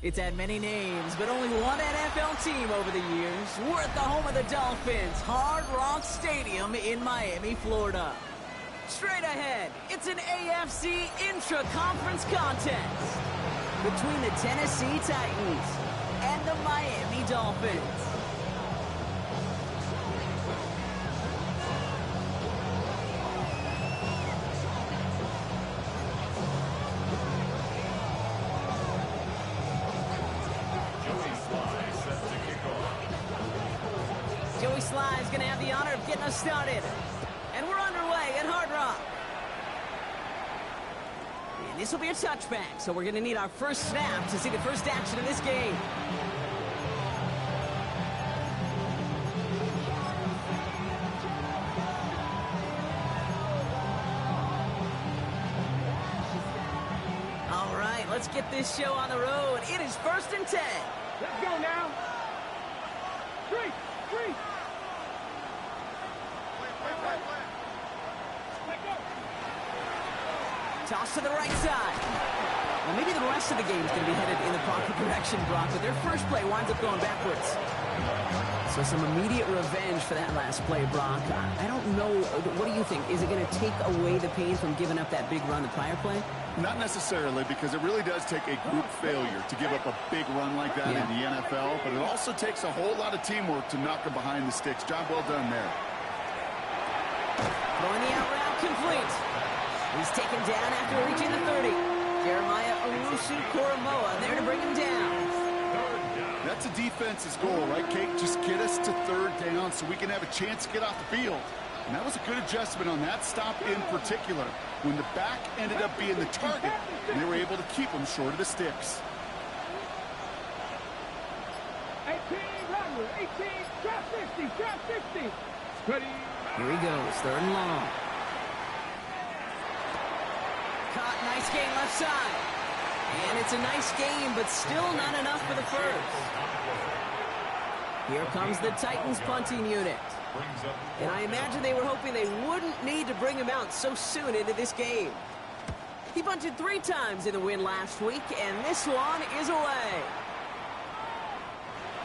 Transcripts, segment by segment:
It's had many names, but only one NFL team over the years. We're at the home of the Dolphins, Hard Rock Stadium in Miami, Florida. Straight ahead, it's an AFC intra-conference contest between the Tennessee Titans and the Miami Dolphins. Joey Sly is going to have the honor of getting us started. And we're underway at Hard Rock. And this will be a touchback, so we're going to need our first snap to see the first action of this game. All right, let's get this show on the road. It is 1st and 10. Let's go now. Three. Toss to the right side. Well, maybe the rest of the game is going to be headed in the proper direction, Brock, but their first play winds up going backwards. So some immediate revenge for that last play, Brock. I don't know. What do you think? Is it going to take away the pain from giving up that big run the prior play? Not necessarily, because it really does take a group failure to give up a big run like that in the NFL, but it also takes a whole lot of teamwork to knock them behind the sticks. Job well done there. Throwing the out route complete. He's taken down after reaching the 30. Jeremiah Owusu-Koramoah there to bring him down. That's a defense's goal, right, Kate? Just get us to 3rd down so we can have a chance to get off the field. And that was a good adjustment on that stop in particular, when the back ended up being the target, and they were able to keep him short of the sticks. 18, Rodwood, 18, drop 60. Ready. Here he goes, 3rd and long. Caught, nice gain left side. And it's a nice game, but still not enough for the first. Here comes the Titans punting unit. And I imagine they were hoping they wouldn't need to bring him out so soon into this game. He punted 3 times in the win last week, and this one is away.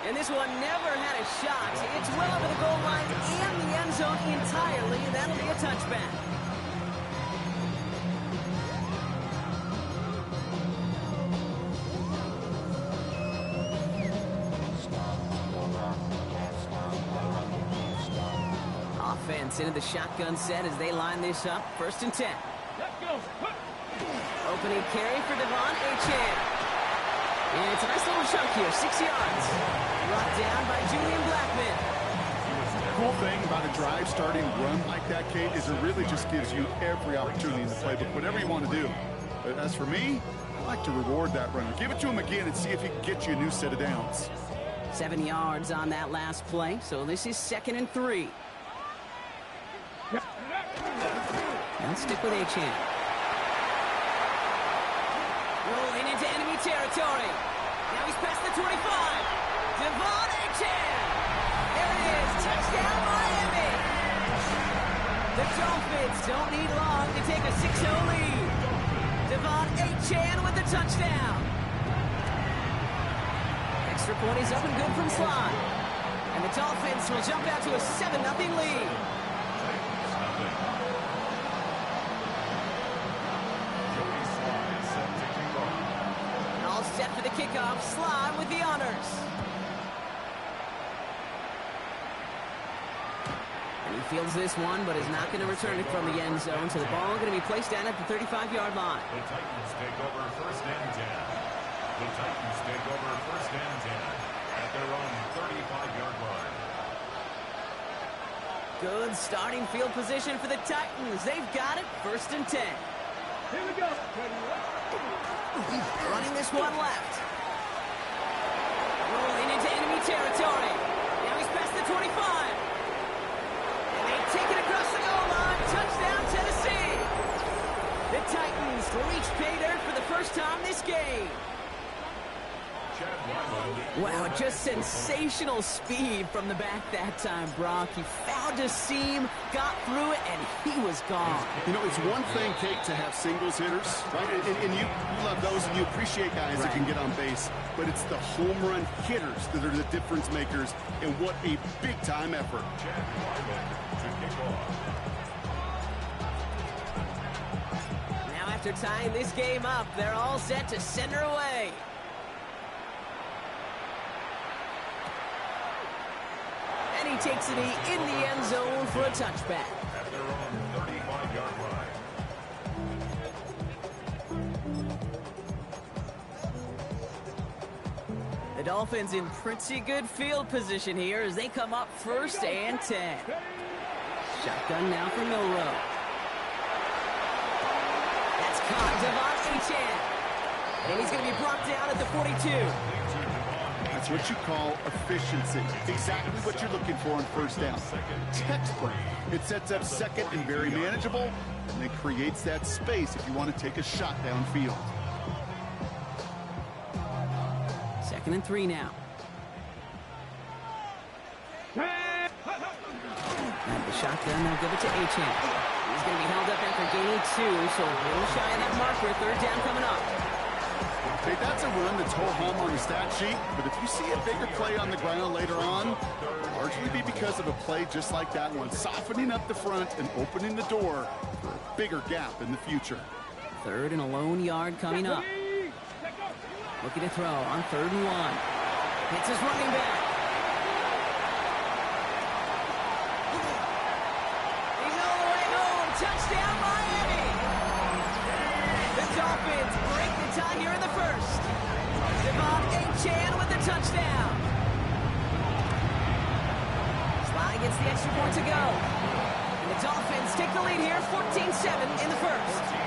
And this one never had a shot. It's well over the goal line and the end zone entirely, and that'll be a touchback. Offense into the shotgun set as they line this up. 1st and 10. Let's go. Opening carry for Devon Achane. And it's a nice little chunk here, 6 yards. Brought down by Julian Blackman. The cool thing about a drive starting run like that, Kate, is it really just gives you every opportunity in the playbook, whatever you want to do. But as for me, I like to reward that runner. Give it to him again and see if he can get you a new set of downs. 7 yards on that last play, so this is 2nd and 3. And stick with Achane. Rolling into enemy territory. Now he's past the 25. Devon Achane. There it is. Touchdown, Miami. The Dolphins don't need long to take a 6-0 lead. Devon Achane with the touchdown. Extra point is up and good from Sly. And the Dolphins will jump out to a 7-0 lead. Set for the kickoff, Sly with the honors. And he fields this one, but is not going to return it from the end zone, so the ball going to be placed down at the 35-yard line. The Titans take over 1st and 10. The Titans take over 1st and 10 at their own 35-yard line. Good starting field position for the Titans. They've got it, 1st and 10. Here we go. Running this one left. Rolling into enemy territory. Now he's past the 25. And they take it across the goal line. Touchdown, Tennessee. The Titans reach pay dirt for the first time this game. Chad Wyman Wow, just sensational speed from the back that time, Brock. He found a seam, got through it, and he was gone. You know, it's one thing, Kate, to have singles hitters, right? And you love those, and you appreciate guys that can get on base. But it's the home run hitters that are the difference makers, and what a big-time effort. Now after tying this game up, they're all set to send her away. And he takes a knee in the end zone for a touchback. At their own 35-yard line. The Dolphins in pretty good field position here as they come up 1st and 10. Shotgun now for Milrow. That's caught. Devon Achane. And he's going to be brought down at the 42. That's what you call efficiency. Exactly what you're looking for on first down. Textbook. It sets up second and very manageable, and it creates that space if you want to take a shot downfield. 2nd and 3 now. And the shotgun, they'll give it to Achane. He's going to be held up after gaining 2, so a little shy of that marker. 3rd down coming up. Hey, that's a run that's ho-hum on the stat sheet, but if you see a bigger play on the ground later on, it'll largely be because of a play just like that one, softening up the front and opening the door for a bigger gap in the future. 3rd and a lone yard coming up. Looking to throw on 3rd and 1. Hits his running back. He's all the way home. Touchdown, Miami. The Dolphins break the tie here in the 1st. Devon Achane with the touchdown. Sly gets the extra point to go. And the Dolphins take the lead here, 14-7 in the 1st.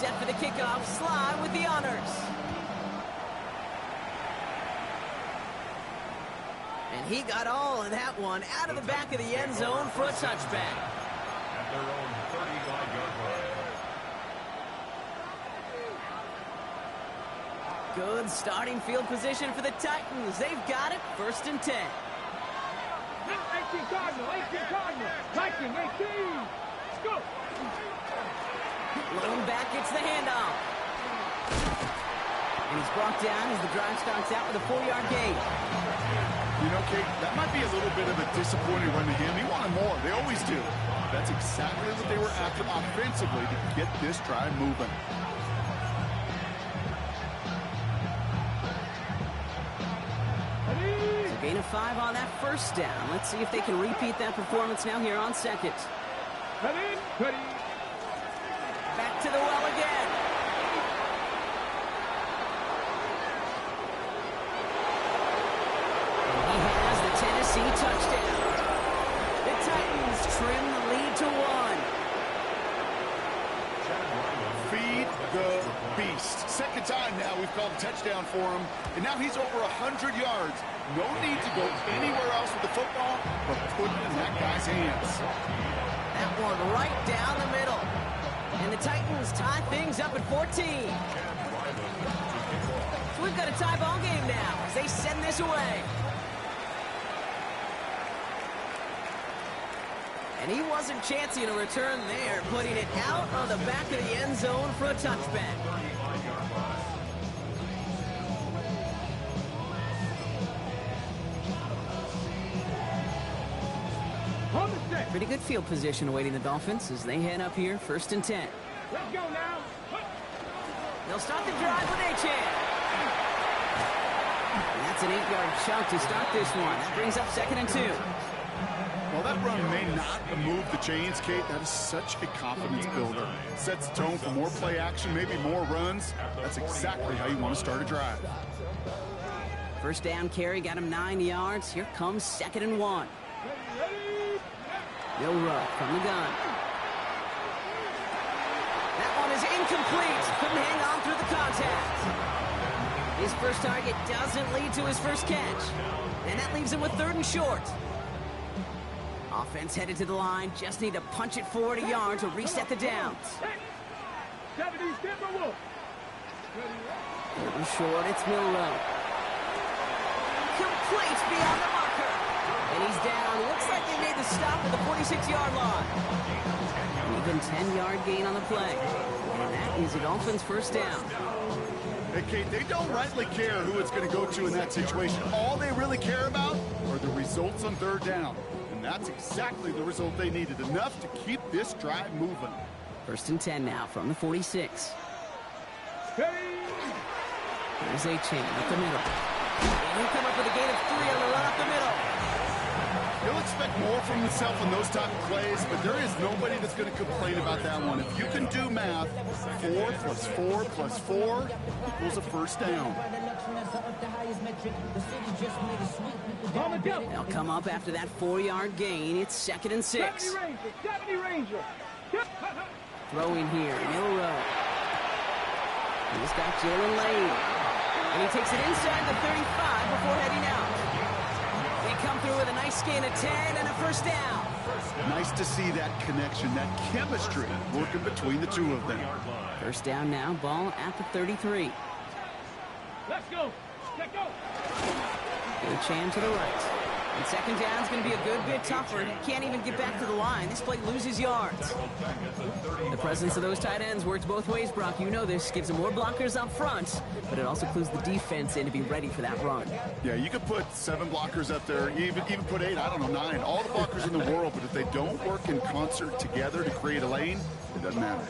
Set for the kickoff. Sly with the honors. And he got all of that one out of the back of the end zone for a touchback. At their own 35-yard line. Good starting field position for the Titans. They've got it. 1st and 10. 18 Cardinal, 18 Cardinal. Titan, 18. Let's go. Lone back gets the handoff. And he's brought down as the drive starts out with a 4-yard gain. You know, Kate, that might be a little bit of a disappointing run to him. He wanted more. They always do. That's exactly what they were after offensively to get this drive moving. So gain of 5 on that 1st down. Let's see if they can repeat that performance now here on 2nd. Ready. Back to the well again. He has the Tennessee touchdown. The Titans trim the lead to 1. Feed the beast. 2nd time now we've called a touchdown for him, and now he's over 100 yards. No need to go anywhere else with the football, but put it in that guy's hands. That one right down the middle. And the Titans tie things up at 14. So we've got a tie ball game now as they send this away. And he wasn't chancing a return there, putting it out on the back of the end zone for a touchback. Pretty good field position awaiting the Dolphins as they head up here, 1st and 10. Let's go now. They'll start the drive with Achane. And that's an 8-yard chunk to start this one. That brings up 2nd and 2. While that run may not move the chains, Kate, that is such a confidence builder. Sets the tone for more play action, maybe more runs. That's exactly how you want to start a drive. 1st down carry got him 9 yards. Here comes 2nd and 1. Milrow from the gun. That one is incomplete. Couldn't hang on through the contact. His first target doesn't lead to his first catch. And that leaves him with 3rd and short. Offense headed to the line. Just need to punch it forward a yard to reset the downs. 70s Timberwolves. Short, it's Milrow. Complete beyond the marker. And he's down. Looks like they made the stop at the 46-yard line. An even 10-yard gain on the play. And that is the Dolphins' first down. Hey, Kate, they don't rightly care who it's going to go to in that situation. All they really care about are the results on third down. And that's exactly the result they needed. Enough to keep this drive moving. First and 10 now from the 46. There's a chain up the middle. And he'll come up with a gain of 3 on the run up the middle. He'll expect more from himself in those type of plays, but there is nobody that's going to complain about that one. If you can do math, 4 plus 4 plus 4 equals a first down. They'll come up after that 4-yard gain. It's 2nd and 6. 70 Ranger. Throwing here, Milrow. He's got Jalen Lane. And he takes it inside the 35 before heading out. They come through with a nice gain of 10 and a first down. Nice to see that connection, that chemistry working between the two of them. First down now, ball at the 33. Let's go. Let's go. Chan to the right. And second down's going to be a good bit tougher. He can't even get back to the line. This play loses yards. The presence of those tight ends works both ways, Brock. You know this. Gives them more blockers up front, but it also clues the defense in to be ready for that run. Yeah, you could put 7 blockers up there, even put 8, I don't know, 9, all the blockers in the world, but if they don't work in concert together to create a lane, it doesn't matter.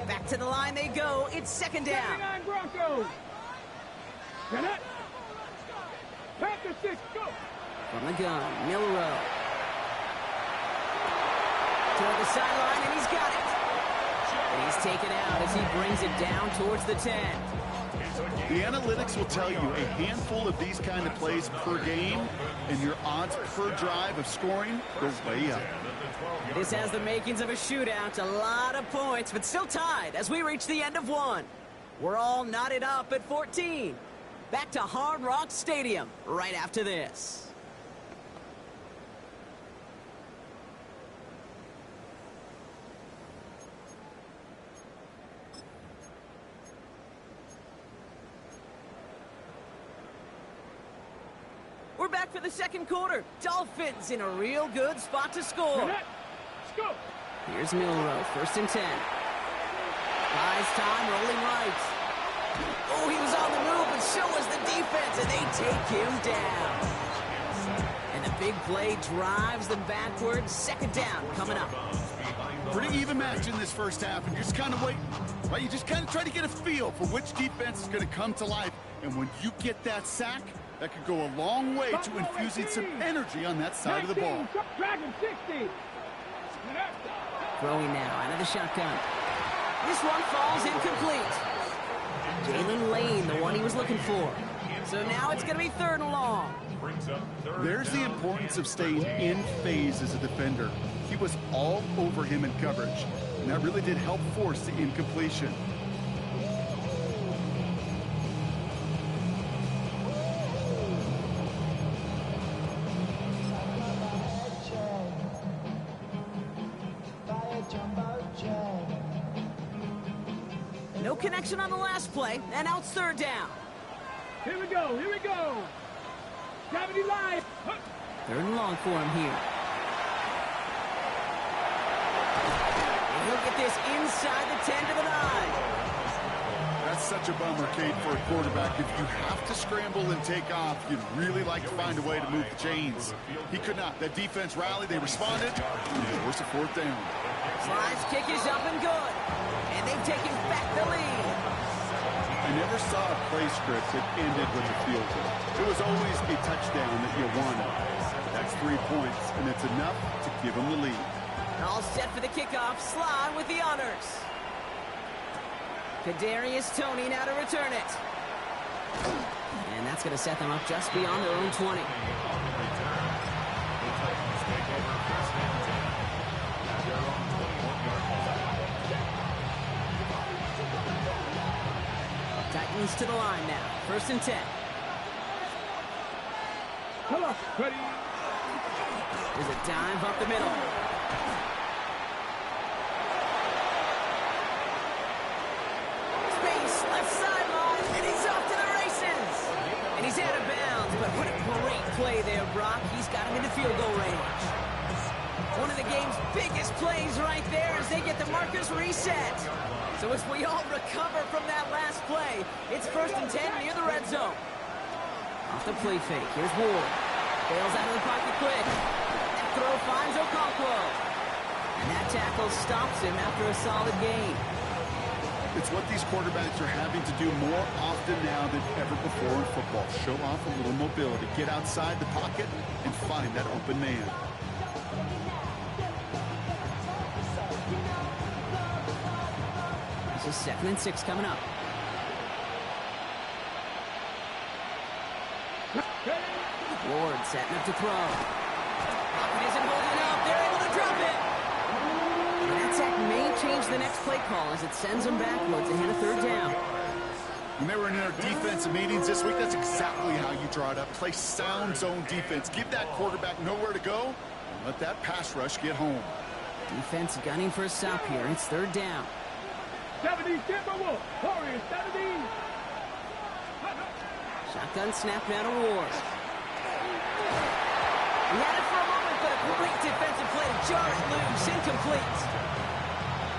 Back to the line they go. It's second down. 79 Broncos. Get it. Panther 6, go. From the gun, Milrow. Toward the sideline, and he's got it. And he's taken out as he brings it down towards the 10. The analytics will tell you a handful of these kind of plays per game, and your odds per drive of scoring go way up. This has the makings of a shootout. A lot of points, but still tied as we reach the end of one. We're all knotted up at 14. Back to Hard Rock Stadium right after this. We're back for the second quarter. Dolphins in a real good spot to score. Let's go. Here's Milrow, first and 10. Buys time, rolling right. Oh, he was on the move, but so was the defense, and they take him down. And the big play drives them backwards. Second down coming up. Pretty even match in this first half, and you're just kind of waiting. Right? You just kind of try to get a feel for which defense is going to come to life. And when you get that sack, that could go a long way to infusing some energy on that side of the ball. Dragon 60. Throwing now out of the shotgun. This one falls incomplete. Jalen Lane, the one he was looking for. So now it's going to be 3rd and long. There's the importance of staying in phase as a defender. He was all over him in coverage, and that really did help force the incompletion. No connection on the last play, and now it's 3rd down. Here we go. Here we go. Gravity live. 3rd and long for him here. And he'll get this inside the 10 to the 9. That's such a bummer, Kate, for a quarterback. If you have to scramble and take off, you'd really like to find a way to move the chains. He could not. That defense rallied, they responded, and they forced a 4th down. Slide's kick is up and good. And they've taken back the lead. I never saw a play script that ended with a field goal. It was always a touchdown that you wanted. That's 3 points, and it's enough to give them the lead. All set for the kickoff. Slide with the honors. Kadarius Toney now to return it. And that's going to set them up just beyond their own 20. Titans to the line now. 1st and 10. Hello, ready. There's a dive up the middle. Space, left sideline, and he's off to the races. And he's out of bounds, but what a great play there, Brock. He's got him into field goal range. One of the game's biggest plays right there as they get the markers reset. So as we all recover from that last play, it's 1st and 10 near the red zone. Off the play fake, here's Ward. Bails out of the pocket quick. That throw finds Okonkwo. And that tackle stops him after a solid gain. It's what these quarterbacks are having to do more often now than ever before in football. Show off a little mobility. Get outside the pocket and find that open man. This is 2nd and 6 coming up. Ward setting up to throw. It isn't holding up. They're able to drop it. That sack may change the next play call as it sends them backwards ahead of 3rd down. When they were in their defensive meetings this week, that's exactly how you draw it up. Play sound zone defense. Give that quarterback nowhere to go and let that pass rush get home. Defense gunning for a stop here. It's 3rd down. 70, Timberwolf. Warriors, 70. Shotgun snap now to Ward. He had it for a moment, but a great defensive play to jar it loose. Incomplete.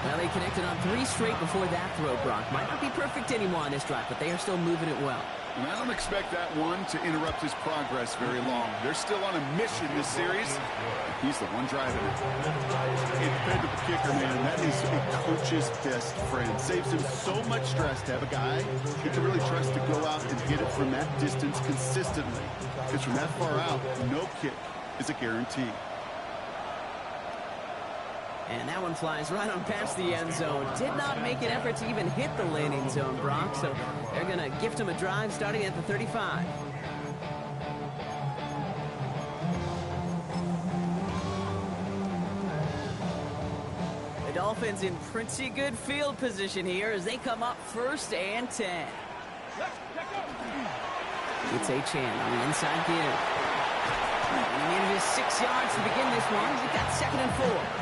Well, they connected on 3 straight before that throw, Brock. Might not be perfect anymore on this drive, but they are still moving it well. And I don't expect that one to interrupt his progress very long. They're still on a mission this series. He's the one driving it. A dependable kicker, man. That is a coach's best friend. Saves him so much stress to have a guy he can really trust to go out and hit it from that distance consistently. Because from that far out, no kick is a guarantee. And that one flies right on past the end zone. Did not make an effort to even hit the landing zone, Brock. So they're going to gift him a drive starting at the 35. The Dolphins in pretty good field position here as they come up 1st and 10. It's Achane on the inside give. He manages 6 yards to begin this one. We've got 2nd and 4.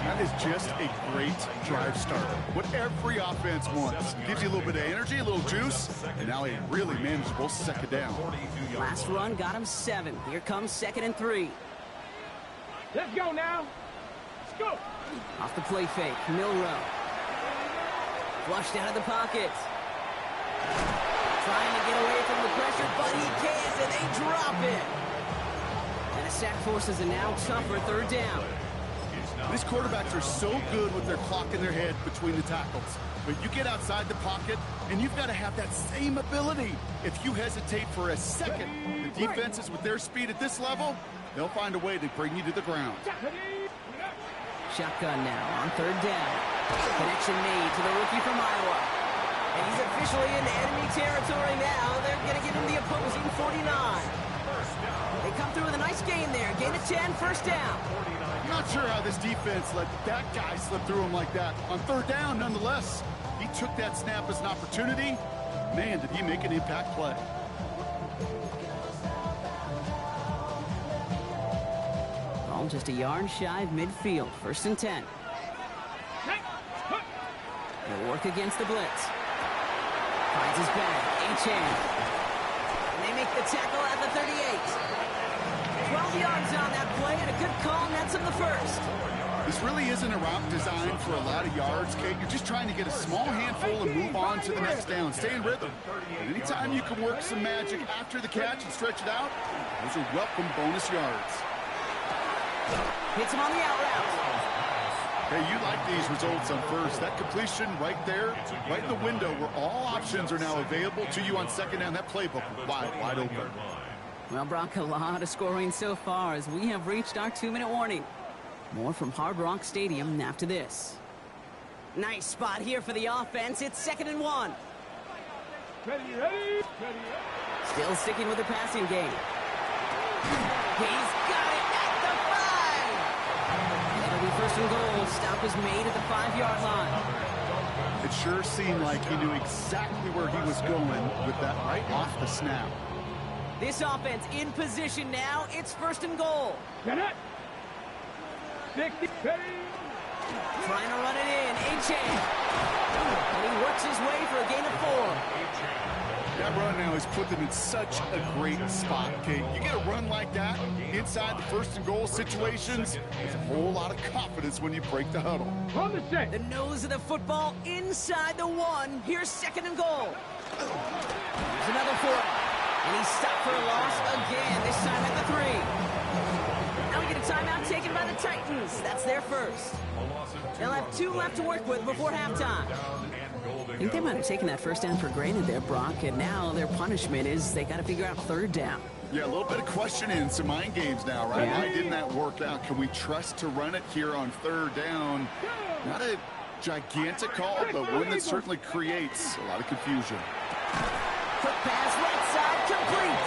That is just a great drive starter. What every offense wants. Gives you a little bit of energy, a little juice, and now a really manageable 2nd down. Last run got him 7. Here comes 2nd and 3. Let's go now. Let's go. Off the play fake, Milrow. Flushed out of the pocket. Trying to get away from the pressure, but he can't, and they drop it. And a sack forces a now tougher 3rd down. These quarterbacks are so good with their clock in their head between the tackles. But you get outside the pocket, and you've got to have that same ability. If you hesitate for a second, the defenses with their speed at this level, they'll find a way to bring you to the ground. Shotgun now on 3rd down. Connection made to the rookie from Iowa. And he's officially in enemy territory now. They're going to give him the opposing 49. They come through with a nice gain there. Gain of 10, 1st down. I'm not sure how this defense let that guy slip through him like that. On 3rd down, nonetheless, he took that snap as an opportunity. Man, did he make an impact play. Ball just a yard shy of midfield. 1st and 10. They'll work against the blitz. Finds his back. Achane. And they make the tackle at the 38. 12 yards on that play, and a good call nets him the 1st. This really isn't a route designed for a lot of yards, Kate. You're just trying to get a small handful and move on to the next down. Stay in rhythm. And anytime you can work some magic after the catch and stretch it out, those are welcome bonus yards. Hits him on the out route. Hey, you like these results on 1st. That completion right there, right in the window where all options are now available to you on 2nd down. That playbook wide open. Well, Brock, a lot of scoring so far as we have reached our 2-minute warning. More from Hard Rock Stadium after this. Nice spot here for the offense. It's 2nd and 1. Ready, ready. Still sticking with the passing game. He's got it at the 5. It'll be 1st and goal. Stop is made at the 5-yard line. It sure seemed like he knew exactly where he was going with that right off the snap. This offense in position now. It's 1st and goal. Get it. 60. Trying to run it in. A-Chain. And he works his way for a gain of 4. That run now has put them in such a great spot, Kate. You get a run like that inside the 1st and goal situations, there's a whole lot of confidence when you break the huddle. On the set. The nose of the football inside the 1. Here's 2nd and goal. Here's another 4. And he's stopped for a loss again, this time at the 3. Now we get a timeout taken by the Titans. That's their first. They'll have 2 left to work with before halftime. I think they might have taken that first down for granted there, Brock, and now their punishment is they got to figure out 3rd down. Yeah, a little bit of questioning, some mind games now, right? Yeah. Why didn't that work out? Can we trust to run it here on 3rd down? Not a gigantic call, but one that certainly creates a lot of confusion. Quick pass, right side, complete.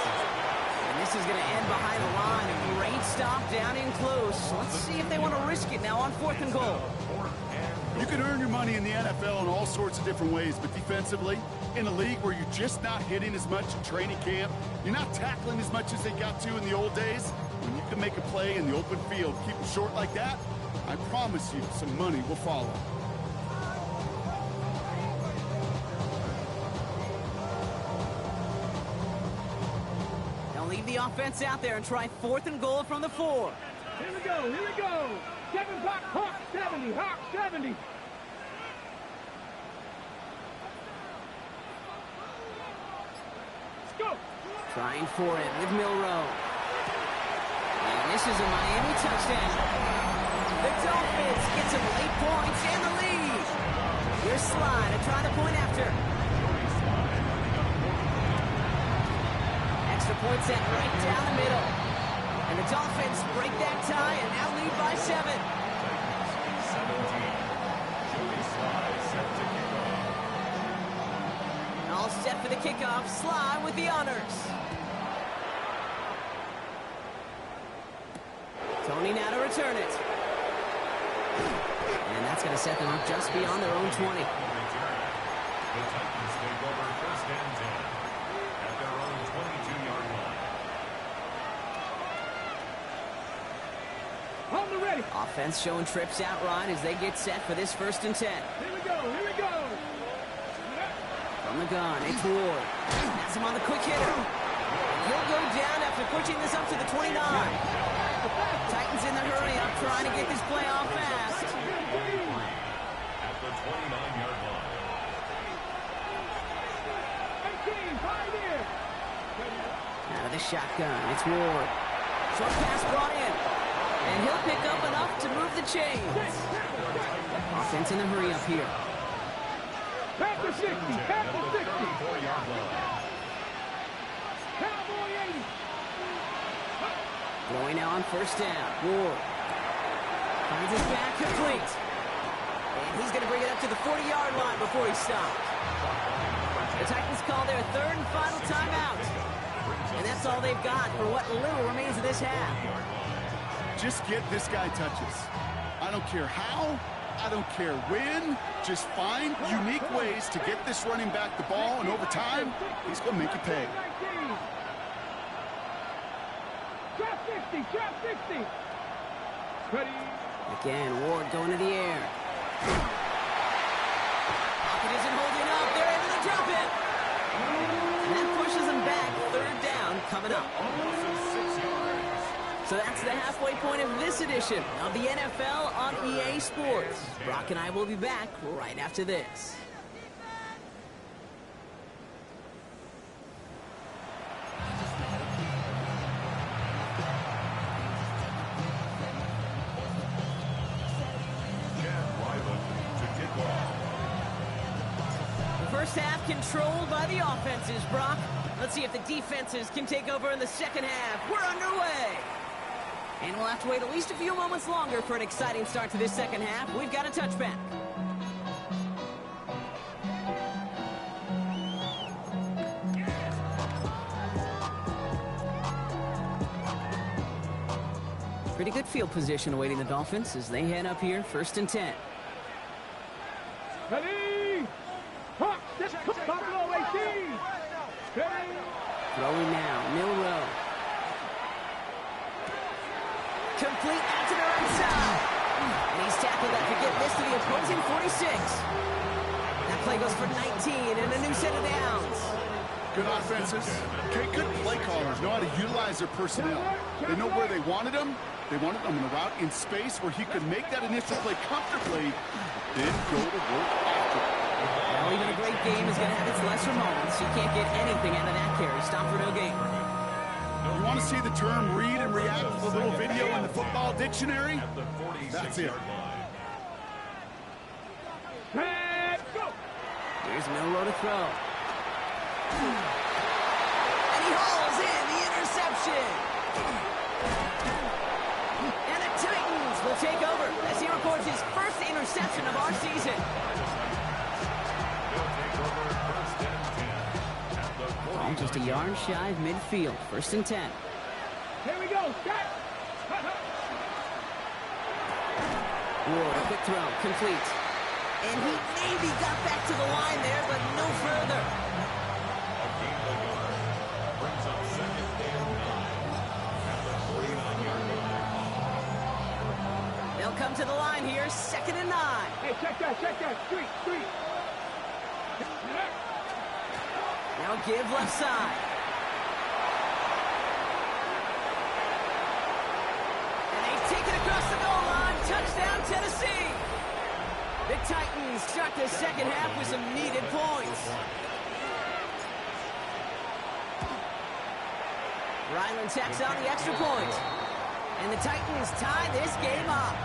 And this is going to end behind the line. A great stop down in close. Let's see if they want to risk it now on 4th and goal. You can earn your money in the NFL in all sorts of different ways, but defensively, in a league where you're just not hitting as much in training camp, you're not tackling as much as they got to in the old days, when you can make a play in the open field, keep it short like that, I promise you some money will follow. They'll leave the offense out there and try 4th and goal from the 4. Here we go. Here we go. 7 block. Hawk 70. Hawk 70. Let's go. Trying for it with Milrow. And this is a Miami touchdown. The Dolphins get some late points and the lead. Here's Slide to try the point after. Extra point set right down the middle. And the Dolphins break that tie and now lead by 7. All set for the kickoff. Sly with the honors. Tony now to return it. And that's going to set them up just beyond their own 20. The Titans take over 1st and 10 at their own 22-yard line. On the ready. Offense showing trips out right as they get set for this 1st and 10. Here we go. Here we go. From the gun, it's Ward. That's him on the quick hitter. He'll go down after pushing this up to the 29. Titans in the hurry up, trying to get this play off fast. At the 29-yard line. 18, right here. Out of the shotgun, it's Ward. Short pass brought in. And he'll pick up enough to move the chains. Offense in the hurry up here. Back to 60. Back to 60. 34-yard line. Cowboy 80. Going now on 1st down. Ward finds his back complete. And he's going to bring it up to the 40-yard line before he stops. The Titans call their 3rd and final timeout. And that's all they've got for what little remains of this half. Just get this guy touches. I don't care how, I don't care when, just find unique ways to get this running back the ball, and over time, he's going to make you pay. Drop 60. Drop 60. Ready. Again, Ward going to the air. Pocket isn't holding up. They're able to drop it. And that pushes them back. 3rd down coming up. So that's the halfway point of this edition of the NFL on EA Sports. Brock and I will be back right after this. The first half controlled by the offenses, Brock. Let's see if the defenses can take over in the second half. We're underway. And we'll have to wait at least a few moments longer for an exciting start to this second half. We've got a touchback. Pretty good field position awaiting the Dolphins as they head up here, 1st and 10. Ready? Hop, step, top low, 18. Ready? Throwing now, Milrow. Complete out to the right side. And he's tackled that could get this to the opposing 46. That play goes for 19 and a new set of downs. Good offenses. Okay, good play callers know how to utilize their personnel. They know where they wanted them. They wanted them in a route in space where he could make that initial play comfortably, then go to work after it. Well, even a great game is going to have its lesser moments. You can't get anything out of that carry. Stop for no gain. You want to see the term read and react with a little video in the football dictionary? That's it. Here's Milrow to throw. And he hauls in the interception. And the Titans will take over as he records his first interception of our season. Ball just a yard shy of midfield. 1st and 10. Here we go. Set. Ward, a quick throw, complete. And he maybe got back to the line there, but no further. They'll come to the line here, 2nd and 9. Hey, check that. Street. Now give left side. And they take it across the goal line. Touchdown, Tennessee. The Titans start the second half with some needed points. Ryland tacks on the extra point. And the Titans tie this game up.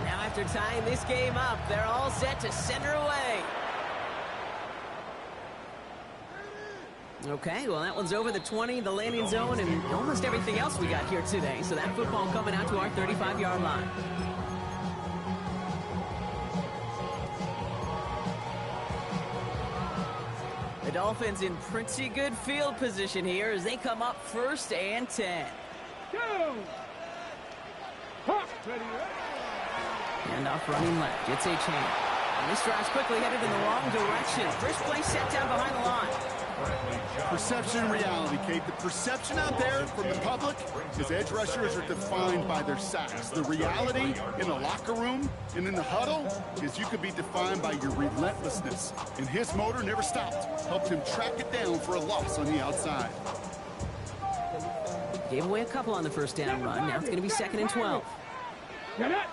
Now after tying this game up, they're all set to center away. Okay, well, that one's over the 20, the landing zone, and almost everything else we got here today. So that football coming out to our 35-yard line. The Dolphins in pretty good field position here as they come up 1st and 10. Go. Hop. Ready. And off running left, it's a chain. And this drive's quickly headed in the wrong direction. First play set down behind the line. Perception and reality, Kate. The perception out there from the public is edge rushers are defined by their sacks. The reality in the locker room and in the huddle is you could be defined by your relentlessness. And his motor never stopped. Helped him track it down for a loss on the outside. Gave away a couple on the first down run. Now it's going to be 2nd and 12. Get it.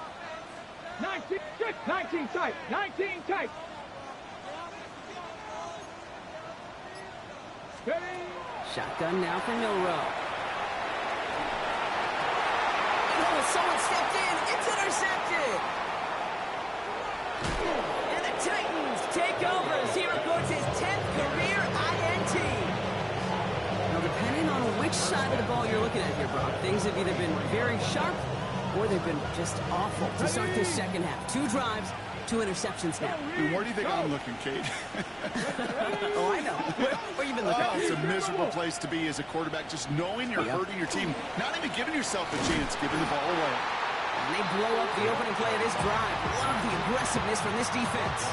19 tight. 19 tight. Shotgun now for Milrow. Oh, someone stepped in. It's intercepted. And the Titans take over as he records his 10th career INT. Now, depending on which side of the ball you're looking at here, Brock, things have either been very sharp or they've been just awful to start this second half. 2 drives, 2 interceptions now. And where do you think I'm looking, Kate? Oh, I know. Where you been looking? Oh, it's a miserable place to be as a quarterback, just knowing you're hurting your team, not even giving yourself a chance, giving the ball away. And they blow up the opening play of this drive. Love the aggressiveness from this defense.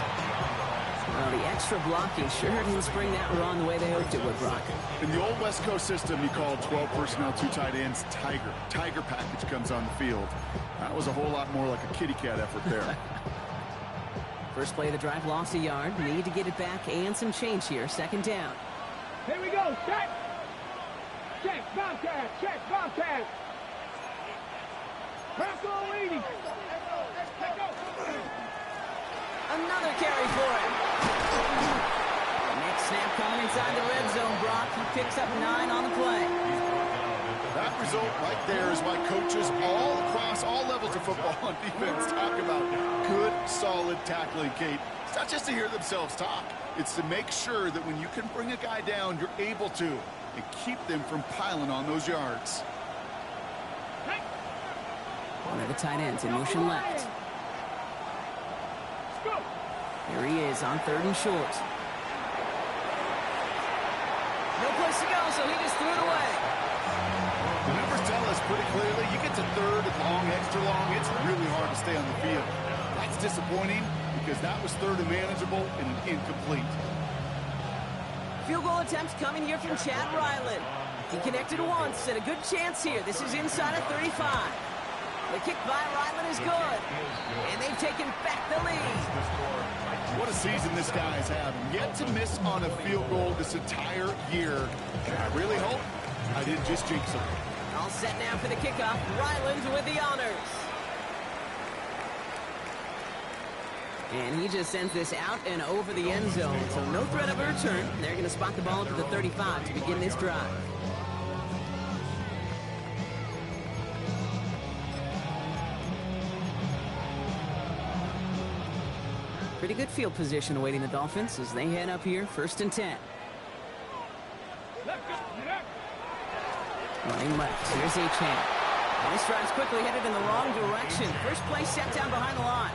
Well, the extra blocking sure didn't spring that run the way they hoped it would, Brock. In the old West Coast system, you called 12 personnel, 2 tight ends, Tiger. Tiger package comes on the field. That was a whole lot more like a kitty cat effort there. First play of the drive, lost a yard. Need to get it back and some change here. 2nd down. Here we go. Check. Check, Bobcat. Purple 80. Another carry for him. Next snap coming inside the red zone, Brock. He picks up 9 on the play. That result right there is why coaches all across all levels of football on defense talk about good, solid tackling, Kate. It's not just to hear themselves talk. It's to make sure that when you can bring a guy down, you're able to, and keep them from piling on those yards. One of the tight ends in motion left. Here he is on 3rd and short. No place to go, so he just threw it away. The numbers tell third and long, extra long, it's really hard to stay on the field. That's disappointing because that was third and manageable and an incomplete. Field goal attempts coming here from Chad Ryland. He connected once and a good chance here. This is inside of 35. The kick by Ryland is good. And they've taken back the lead. What a season this guy is having. Yet to miss on a field goal this entire year. And I really hope I didn't just jinx him. All set now for the kickoff. Ryland with the honors. And he just sends this out and over the end zone. So no threat of a return. They're going to spot the ball to the 35 to begin this drive. Pretty good field position awaiting the Dolphins as they head up here, 1st and 10. Running left, here's Achane. And this drive's quickly headed in the wrong direction. First play set down behind the line.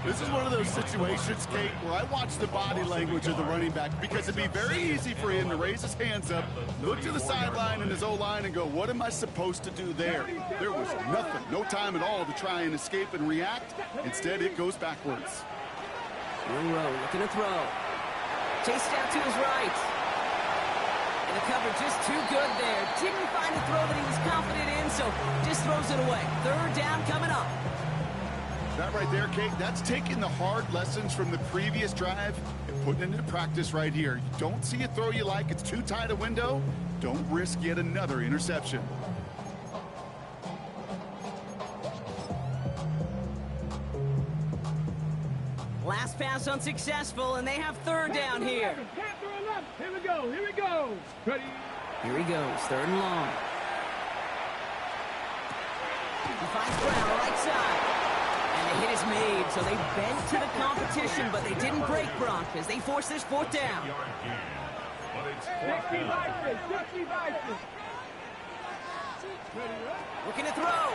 This is one of those situations, Kate, where I watch the body language of the running back because it'd be very easy for him to raise his hands up, look to the sideline and his O-line and go, what am I supposed to do there? There was nothing, no time at all to try and escape and react. Instead, it goes backwards. Monroe looking to throw. Chased out to his right. And the cover just too good there. Didn't find a throw that he was confident in, so just throws it away. 3rd down coming up. That right there, Kate, that's taking the hard lessons from the previous drive and putting it into practice right here. You don't see a throw you like, it's too tight a window, don't risk yet another interception. Last pass unsuccessful, and they have 3rd down here. Here we go, here we go. Ready? Here he goes, 3rd and long. He finds Brown, right side. And the hit is made, so they bent to the competition, but they didn't break Brock as they force this 4th down. 60 Vikings, 60 Vikings. Looking to throw.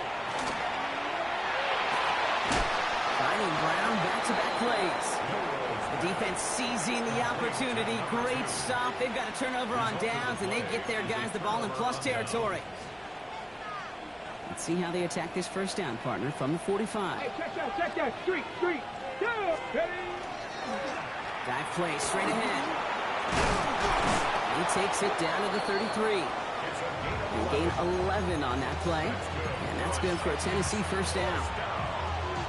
Finding Brown, back-to-back plays. The defense seizing the opportunity. Great stop. They've got a turnover on downs, and they get their guys the ball in plus territory. Let's see how they attack this 1st down, partner, from the 45. Hey, check that. Street. Yeah, ready? Dive play straight ahead. He takes it down to the 33. They gain 11 on that play, and that's good for a Tennessee 1st down.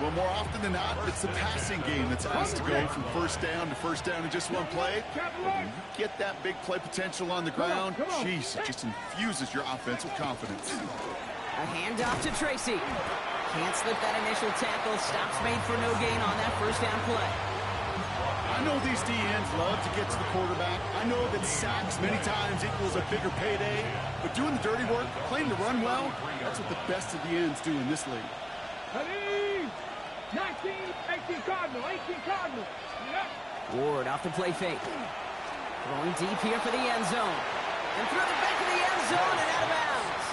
Well, more often than not, it's the passing game that's asked to go from 1st down to 1st down in just one play. When you get that big play potential on the ground, jeez, it just infuses your offense with confidence. A handoff to Tracy. Can't slip that initial tackle. Stops made for no gain on that 1st down play. I know these DNs love to get to the quarterback. I know that sacks many times equals a bigger payday. But doing the dirty work, playing to run well, that's what the best of the ends do in this league. 19, 18 Cardinal, 18 Cardinal. Yep. Ward off the play fake. Throwing deep here for the end zone. And through the back of the end zone and out of bounds.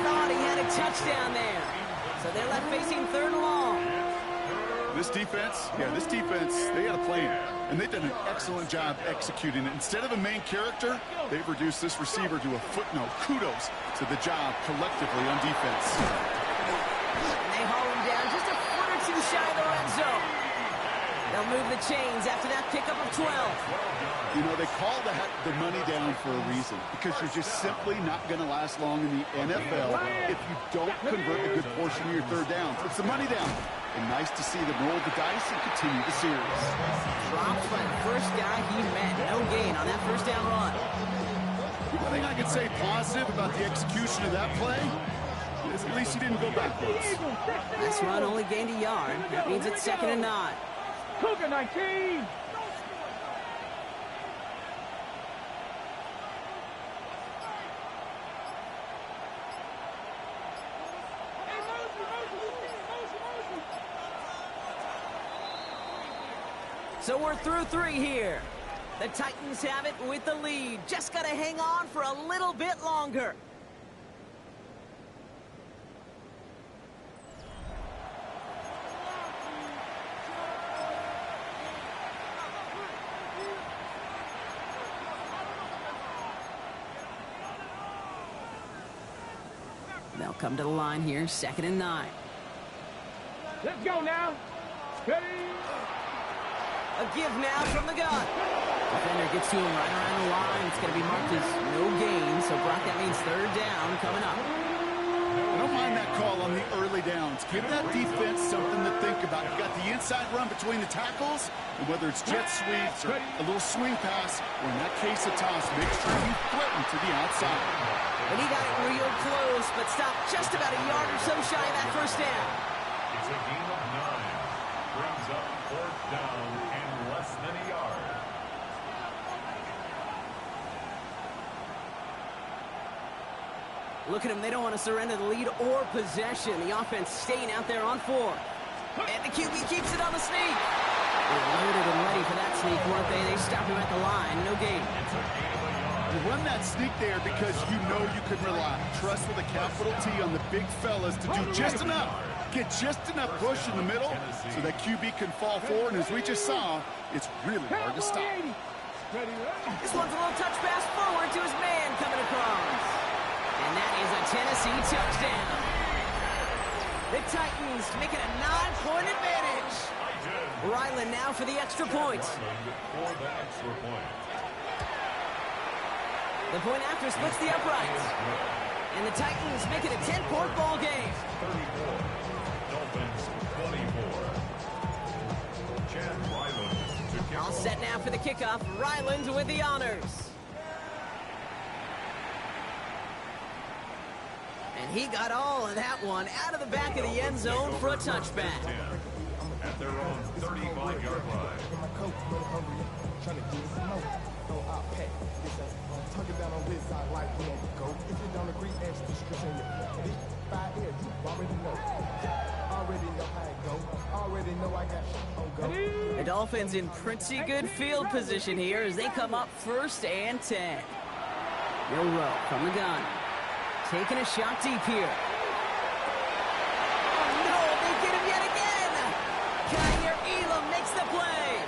Thought he had a touchdown there. So they're left facing 3rd and long. This defense, they got a plan. And they've done an excellent job executing it. Instead of a main character, they've reduced this receiver to a footnote. Kudos to the job collectively on defense. And they haul him down just a foot or two shy of the red zone. They'll move the chains after that pickup of 12. You know, they call the money down for a reason, because you're just simply not going to last long in the NFL if you don't convert a good portion of your 3rd downs. It's the money down. And nice to see them roll the dice and continue the series. Dropped by the first guy he met. No gain on that 1st down run. One thing I can say positive about the execution of that play is at least he didn't go backwards. This run only gained a yard. That means it's 2nd and 9. Cougar 19. So we're through 3 here. The Titans have it with the lead. Just got to hang on for a little bit longer. They'll come to the line here, 2nd and 9. Let's go now. Ready? A give now from the gun. Defender gets to him right around the line. It's going to be marked as no gain. So, Brock, that means 3rd down coming up. I don't mind that call on the early downs. Give that defense something to think about. You got the inside run between the tackles, and whether it's jet sweeps or a little swing pass, or in that case a toss, make sure you threaten to the outside. And he got it real close, but stopped just about a yard or so shy of that 1st down. It's a gain of 9. Brings up 4th down and less than a yard. Look at them. They don't want to surrender the lead or possession. The offense staying out there on 4. And the QB keeps it on the sneak. They're loaded and ready for that sneak, weren't they? They stop him at the line. No gain. You run that sneak there because you know you can rely. Trust with a capital T on the big fellas to do just enough. Get just enough push in the middle so that QB can fall forward. And as we just saw, it's really hard to stop. This one's a little touch pass forward to his man coming across. And that is a Tennessee touchdown. The Titans making a 9-point advantage. Ryland now for the extra point. The point after splits the uprights. And the Titans make it a 10-point ball game. 34. Dolphins 24. Chad Ryland to kick All off. set now for the kickoff. Ryland with the honors. And he got all of that one out of the back of the end zone for a touchback. At their own 35-yard line. The Dolphins in pretty good field position here as they come up 1st and 10. Will Rowe from the gun. Taking a shot deep here. Oh, no, they get him yet again. Kyer Elam makes the play.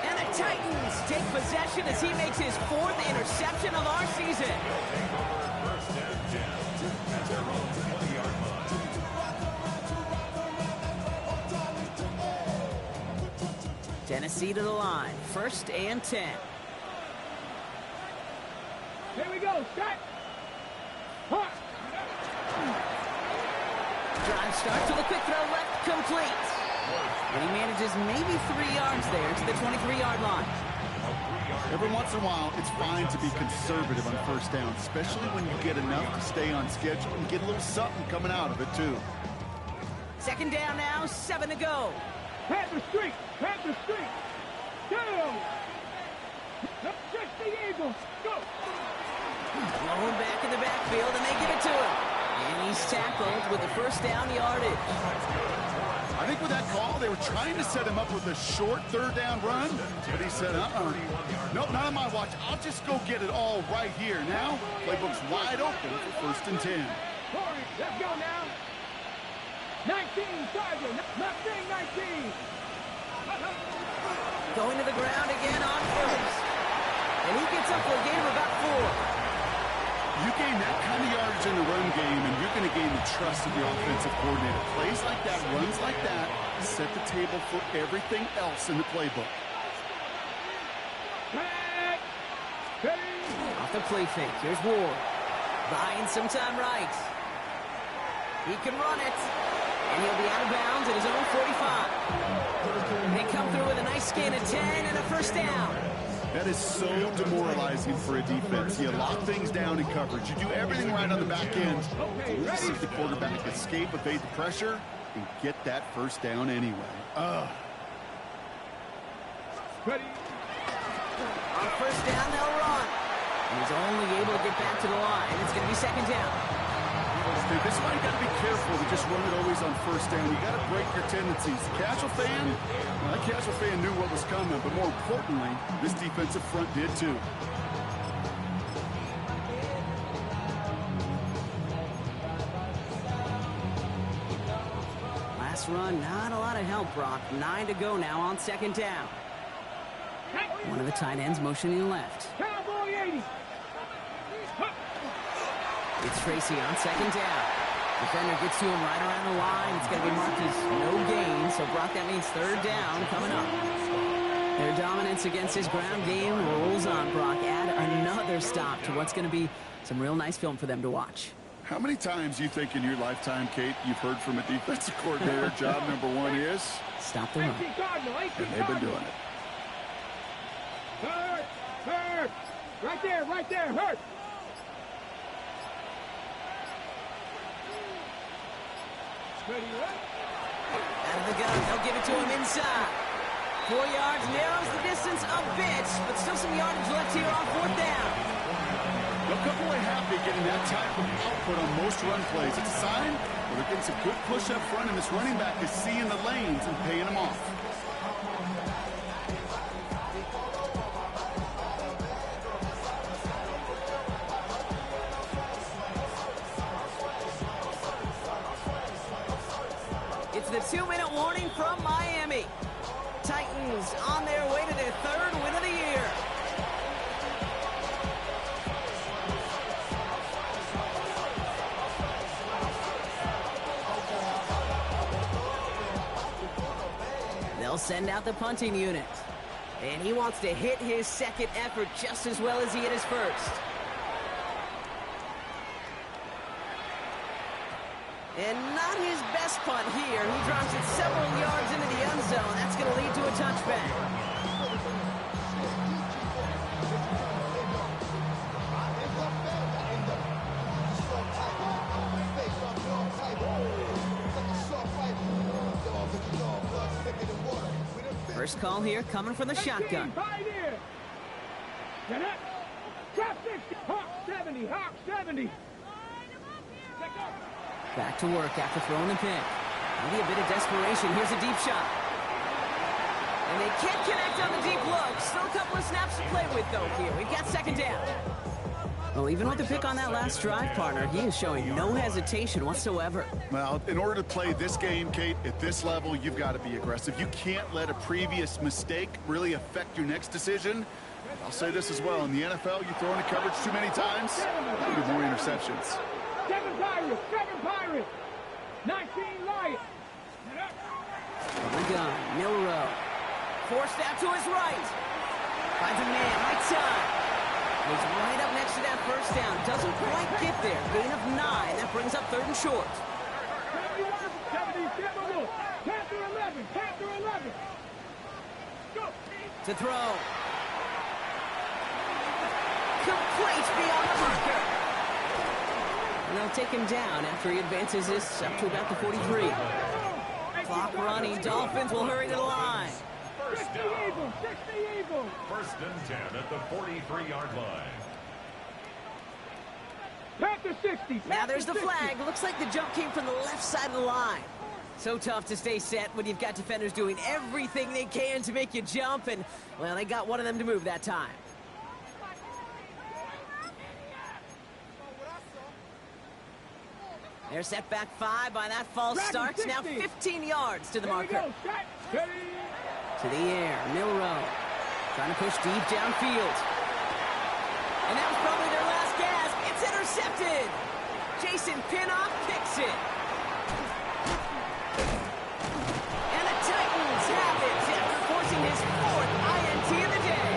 And the Titans take possession as he makes his 4th interception of our season. First and 10 at their own 20-yard line. Tennessee to the line. 1st and 10. Here we go. Set. Drive starts with a quick throw left, complete. And he manages maybe 3 yards there to the 23-yard line. Every once in a while, it's fine to be conservative on 1st down, especially when you get enough to stay on schedule and get a little something coming out of it, too. 2nd down now, 7 to go. Panther streak. Panther streak. Go. Just the Eagles. Go. Blown back in the backfield, and they give it to him. And he's tackled with the 1st down yardage. I think with that call, they were trying to set him up with a short 3rd down run, but he said, nope, not on my watch. I'll just go get it all right here. Now, playbook's wide open for 1st and 10. Corey, let's go now. 19, Sergeant. Not saying 19. Going to the ground again on 1st. And he gets up for a gain of about 4. You gain that kind of yardage in the run game, and you're going to gain the trust of the offensive coordinator. Plays like that, runs like that, set the table for everything else in the playbook. Off the play fake, here's Ward. Buying some time right. He can run it. And he'll be out of bounds at his own 45. They come through with a nice gain of 10 and a 1st down. That is so demoralizing for a defense. You lock things down in coverage. You do everything right on the back end. You see the quarterback escape, evade the pressure, and get that 1st down anyway. Ready. On 1st down, they'll run. And he's only able to get back to the line. It's going to be 2nd down. Dude, this is why you got to be careful to just run it always on 1st down. You got to break your tendencies. Casual fan, well, that casual fan knew what was coming, but more importantly, this defensive front did too. Last run, not a lot of help, Brock. 9 to go now on 2nd down. One of the tight ends motioning left. Cowboy 80. It's Tracy on 2nd down. Defender gets to him right around the line. It's going to be marked as no gain. So, Brock, that means third down coming up. Their dominance against his ground game rolls on, Brock. Add another stop to what's going to be some real nice film for them to watch. How many times do you think in your lifetime, Kate, you've heard from a defensive coordinator, job number one is? Stop the run. And they've been doing it. Hurt! Right there, hurt! Out of the gun, they'll give it to him inside. 4 yards, narrows the distance a bit, but still some yardage left here on fourth down. They'll come away happy getting that type of output on most run plays. It's a sign where they're getting some good push up front, and this running back is seeing the lanes and paying them off. It's the 2-minute warning from Miami. Titans on their way to their third win of the year. They'll send out the punting unit. And he wants to hit his second effort just as well as he hit his first. And not his best punt here. He drops it several yards into the end zone. That's going to lead to a touchback. First call here coming from the shotgun. Get up! Drop 60! Hawk 70! Back to work after throwing the pick. Maybe a bit of desperation. Here's a deep shot. And they can't connect on the deep look. Still a couple of snaps to play with, though, here. We've got second down. Well, even with the pick on that last drive, partner, he is showing no hesitation whatsoever. Well, in order to play this game, Kate, at this level, you've got to be aggressive. You can't let a previous mistake really affect your next decision. I'll say this as well. In the NFL, you throw into coverage too many times, you get more interceptions. 7 Pirates! 19 Lions! Here we go. Milrow. Forced out to his right. Finds a man. Right side. He's right up next to that first down. Doesn't quite get there. Gain of 9. That brings up third and short. 70, Panther 11. Go! To throw. Complete beyond the marker. And they'll take him down after he advances this up to about the 43. Clock running. Dolphins will hurry to the line. First down. First and 10 at the 43-yard line. Panther 60. Now there's the flag. Looks like the jump came from the left side of the line. So tough to stay set when you've got defenders doing everything they can to make you jump. And, well, they got one of them to move that time. They're set back 5 by that false start. Now 15 yards to the marker. To the air, Milrow trying to push deep downfield. And that was probably their last gasp. It's intercepted. Jason Pinnock picks it. And the Titans have it after forcing his 4th INT of the day.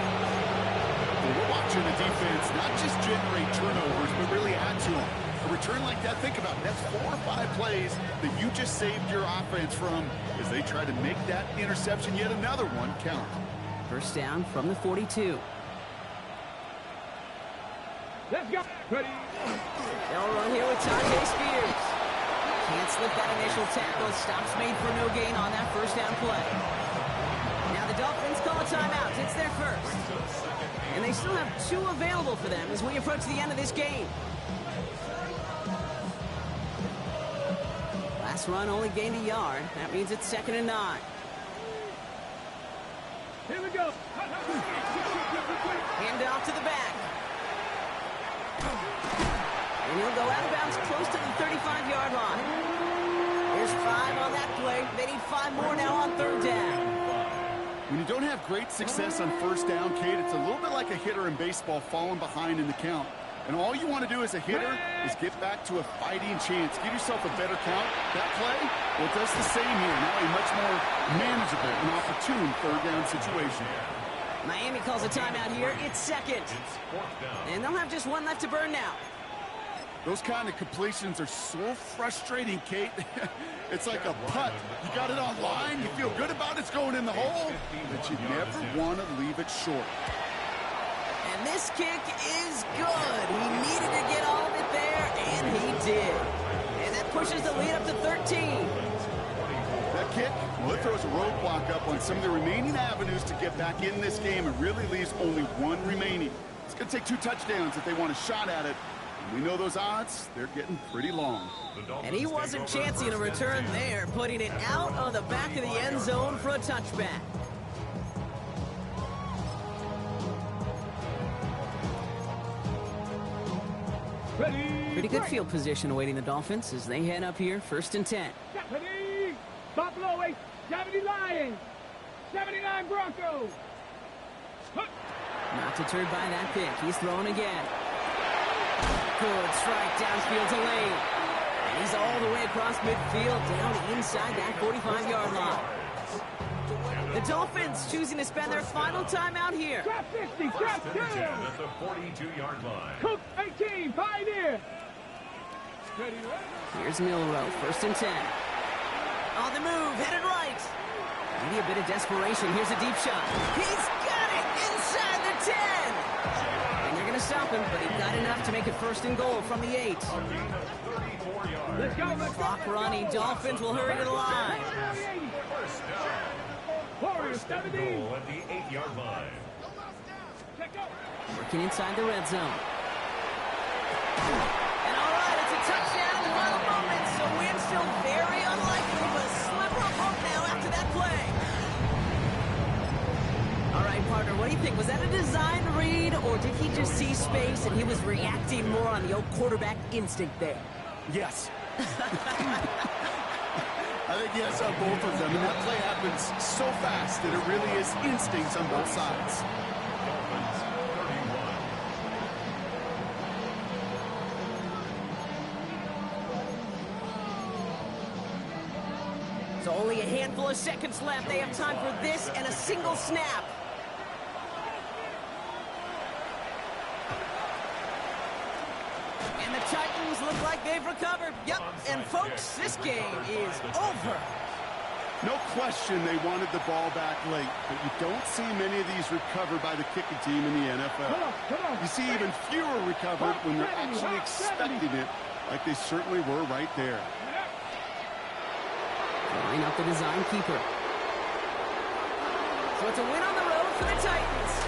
Well, we're watching the defense not just generate turnovers, but really add to them. A return like that, think about it. That's 4 or 5 plays that you just saved your offense from as they try to make that interception, yet another one, count. First down from the 42. Let's go. Ready. They'll run here with Tajay Spears. Can't slip that initial tackle. Stops made for no gain on that first down play. Now the Dolphins call a timeout. It's their first. And they still have 2 available for them as we approach the end of this game. Last run only gained a yard. That means it's 2nd and 9. Here we go. Hand off to the back. And he'll go out of bounds close to the 35-yard line. There's 5 on that play. They need 5 more now on 3rd down. When you don't have great success on first down, Kate, it's a little bit like a hitter in baseball falling behind in the count. And all you want to do as a hitter is get back to a fighting chance. Give yourself a better count. That play, well, it does the same here. Now a much more manageable and opportune third down situation. Miami calls a timeout here. It's second. And they'll have just one left to burn now. Those kind of completions are so frustrating, Kate. It's like a putt. You got it on line. You feel good about it's going in the hole, but you never want to leave it short. And this kick is good. He needed to get all of it there, and he did. And that pushes the lead up to 13. That kick, well, it throws a roadblock up on some of the remaining avenues to get back in this game and really leaves only one remaining. It's going to take 2 touchdowns if they want a shot at it. And we know those odds, they're getting pretty long. And he wasn't chancing a return there, putting it out on the back of the end zone for a touchback. Pretty good field position awaiting the Dolphins as they head up here, 1st and 10. Deputy! Buffalo 8, 70 Lions, 79 Broncos. Not deterred by that pick. He's throwing again. Good strike downfield to Lane. And he's all the way across midfield down inside that 45-yard line. The Dolphins choosing to spend their final time out here. Drop 50, drop 2. At the 42-yard line. Cook 18, Pioneer. Here's Milrow, 1st and 10. On the move, headed right. Maybe a bit of desperation. Here's a deep shot. He's got it inside the 10. And they're going to stop him, but he got enough to make it 1st and goal from the 8. Let's go, let's go. Clock running. Dolphins will hurry to the line. Warriors 17. Goal at the 8-yard line. Check out. Working inside the red zone. And all right, it's a touchdown in the final moments. So win still very unlikely, but a sliver of hope now after that play. All right, partner, what do you think? Was that a design read, or did he just see space and he was reacting more on the old quarterback instinct there? Yes. I think yes on both of them, and that play happens so fast that it really is instincts on both sides. Dolphins 31. So only a handful of seconds left. They have time for this and a single snap. And the Titans look like they've recovered. Yep, and folks, this game is over. No question they wanted the ball back late, but you don't see many of these recovered by the kicking team in the NFL. You see even fewer recovered when they're actually expecting it, like they certainly were right there. Line up the design keeper. So it's a win on the road for the Titans.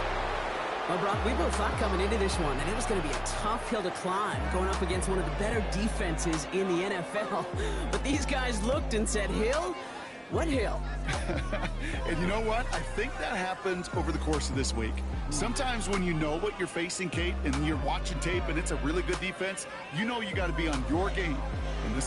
Well, Brock, we both thought coming into this one that it was going to be a tough hill to climb, going up against one of the better defenses in the NFL. But these guys looked and said, Hill? What hill? And you know what? I think that happens over the course of this week. Sometimes when you know what you're facing, Kate, and you're watching tape and it's a really good defense, you know you got to be on your game. And this